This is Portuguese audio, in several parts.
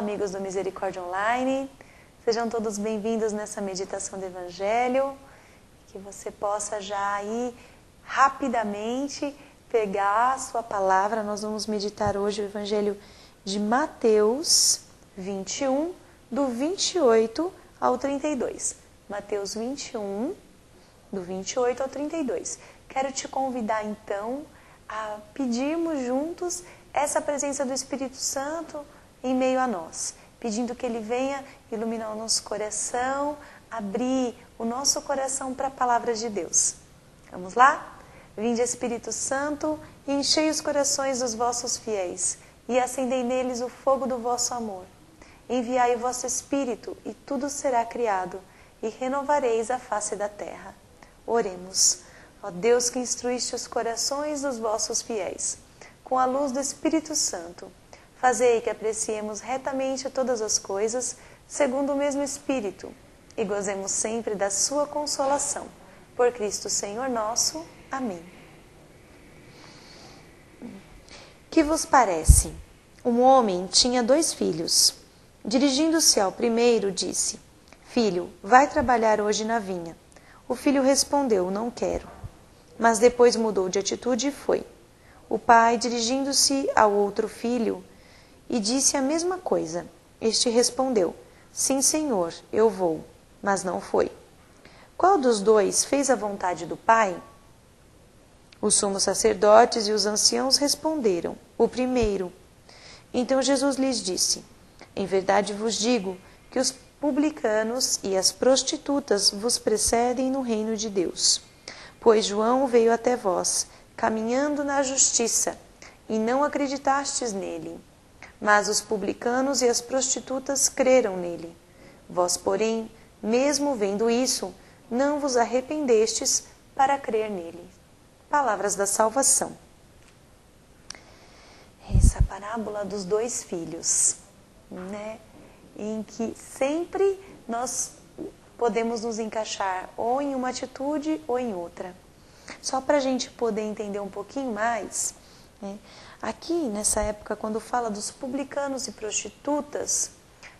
amigos do Misericórdia Online, sejam todos bem-vindos nessa meditação do Evangelho, que você possa já aí rapidamente pegar a sua palavra. Nós vamos meditar hoje o Evangelho de Mateus 21, do 28 ao 32. Mateus 21, do 28 ao 32. Quero te convidar então a pedirmos juntos essa presença do Espírito Santo em meio a nós, pedindo que Ele venha iluminar o nosso coração, abrir o nosso coração para a palavra de Deus. Vamos lá? Vinde, Espírito Santo, e enchei os corações dos vossos fiéis, e acendei neles o fogo do vosso amor. Enviai o vosso Espírito, e tudo será criado, e renovareis a face da terra. Oremos. Ó Deus, que instruíste os corações dos vossos fiéis, com a luz do Espírito Santo, fazei que apreciemos retamente todas as coisas, segundo o mesmo Espírito, e gozemos sempre da sua consolação. Por Cristo Senhor nosso. Amém. Que vos parece? Um homem tinha 2 filhos. Dirigindo-se ao primeiro, disse: Filho, vai trabalhar hoje na vinha. O filho respondeu: Não quero. Mas depois mudou de atitude e foi. O pai, dirigindo-se ao outro filho, e disse a mesma coisa. Este respondeu: Sim, senhor, eu vou. Mas não foi. Qual dos 2 fez a vontade do pai? Os sumos sacerdotes e os anciãos responderam: O primeiro. Então Jesus lhes disse: Em verdade vos digo que os publicanos e as prostitutas vos precedem no reino de Deus. Pois João veio até vós, caminhando na justiça, e não acreditastes nele. Mas os publicanos e as prostitutas creram nele. Vós, porém, mesmo vendo isso, não vos arrependestes para crer nele. Palavras da salvação. Essa parábola dos 2 filhos, né? Em que sempre nós podemos nos encaixar ou em uma atitude ou em outra. Só para a gente poder entender um pouquinho mais, né? Aqui nessa época, quando fala dos publicanos e prostitutas,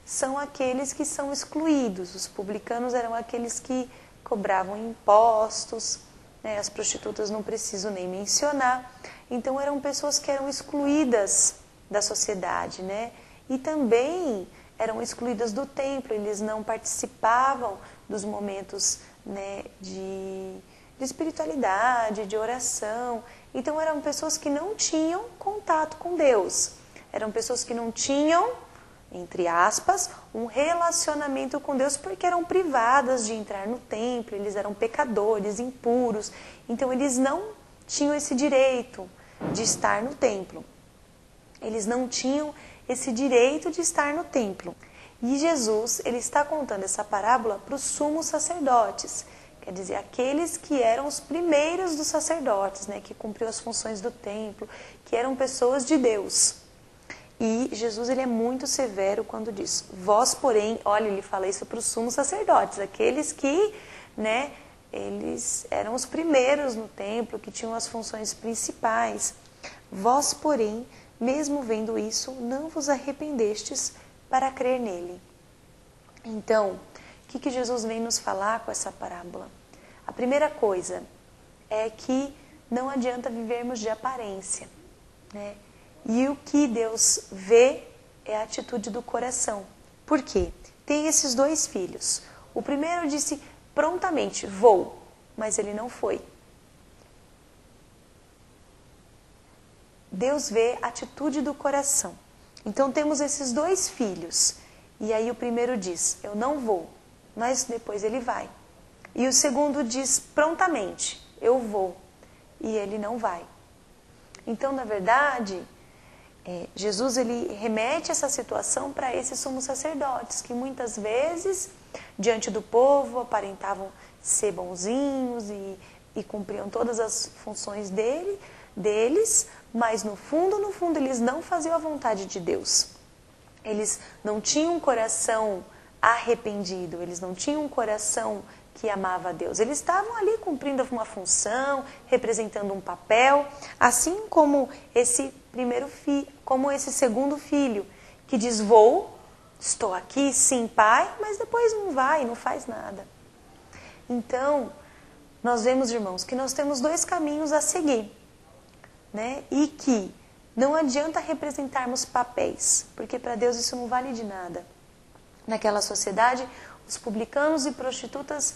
são aqueles que são excluídos. Os publicanos eram aqueles que cobravam impostos, né? As prostitutas não preciso nem mencionar. Então eram pessoas que eram excluídas da sociedade, né? E também eram excluídas do templo, eles não participavam dos momentos, né, de espiritualidade, de oração. Então eram pessoas que não tinham contato com Deus. Eram pessoas que não tinham, entre aspas, um relacionamento com Deus, porque eram privadas de entrar no templo, eles eram pecadores, impuros. Então eles não tinham esse direito de estar no templo. Eles não tinham esse direito de estar no templo. E Jesus, ele está contando essa parábola para os sumos sacerdotes, quer dizer, aqueles que eram os primeiros dos sacerdotes, né, que cumpriam as funções do templo, que eram pessoas de Deus. E Jesus, ele é muito severo quando diz: Vós, porém, olha, ele fala isso para os sumos sacerdotes, aqueles que, né, eles eram os primeiros no templo, que tinham as funções principais. Vós, porém, mesmo vendo isso, não vos arrependestes para crer nele. Então, o que Jesus vem nos falar com essa parábola? A primeira coisa é que não adianta vivermos de aparência, né? E o que Deus vê é a atitude do coração. Por quê? Tem esses 2 filhos. O primeiro disse prontamente: vou, mas ele não foi. Deus vê a atitude do coração. Então temos esses 2 filhos. E aí o primeiro diz: eu não vou, mas depois ele vai. E o segundo diz prontamente: eu vou, e ele não vai. Então, na verdade, Jesus, ele remete essa situação para esses sumos sacerdotes, que muitas vezes, diante do povo, aparentavam ser bonzinhos e cumpriam todas as funções deles, mas no fundo, eles não faziam a vontade de Deus. Eles não tinham um coração arrependido, eles não tinham um coração que amava a Deus. Eles estavam ali cumprindo uma função, representando um papel, assim como esse segundo filho, que diz vou, Estou aqui, sim, pai, mas depois não vai, não faz nada. Então, nós vemos, irmãos, que nós temos dois caminhos a seguir, né? E que não adianta representarmos papéis, porque para Deus isso não vale de nada. Naquela sociedade, os publicanos e prostitutas,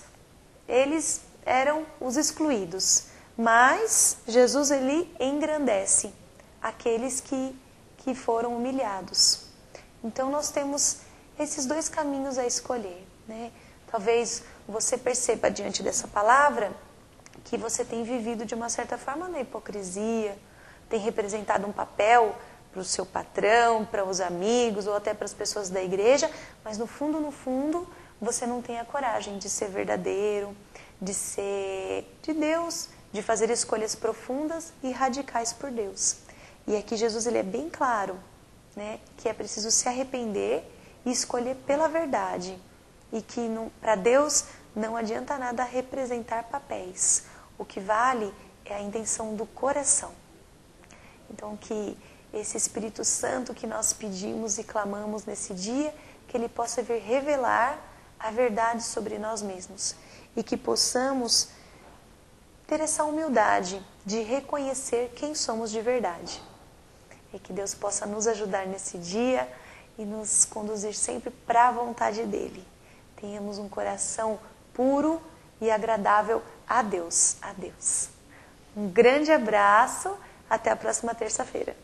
eles eram os excluídos. Mas Jesus, ele engrandece aqueles que foram humilhados. Então, nós temos esses dois caminhos a escolher, né? Talvez você perceba diante dessa palavra que você tem vivido de uma certa forma na hipocrisia, tem representado um papel para o seu patrão, para os amigos ou até para as pessoas da igreja, mas no fundo, você não tem a coragem de ser verdadeiro, de ser de Deus, de fazer escolhas profundas e radicais por Deus. E aqui Jesus, ele é bem claro, né, que é preciso se arrepender e escolher pela verdade. E que para Deus não adianta nada representar papéis. O que vale é a intenção do coração. Então, que esse Espírito Santo que nós pedimos e clamamos nesse dia, que ele possa vir revelar a verdade sobre nós mesmos. E que possamos ter essa humildade de reconhecer quem somos de verdade. E que Deus possa nos ajudar nesse dia e nos conduzir sempre para a vontade dele. Tenhamos um coração puro e agradável a Deus. A Deus. Um grande abraço. Até a próxima terça-feira.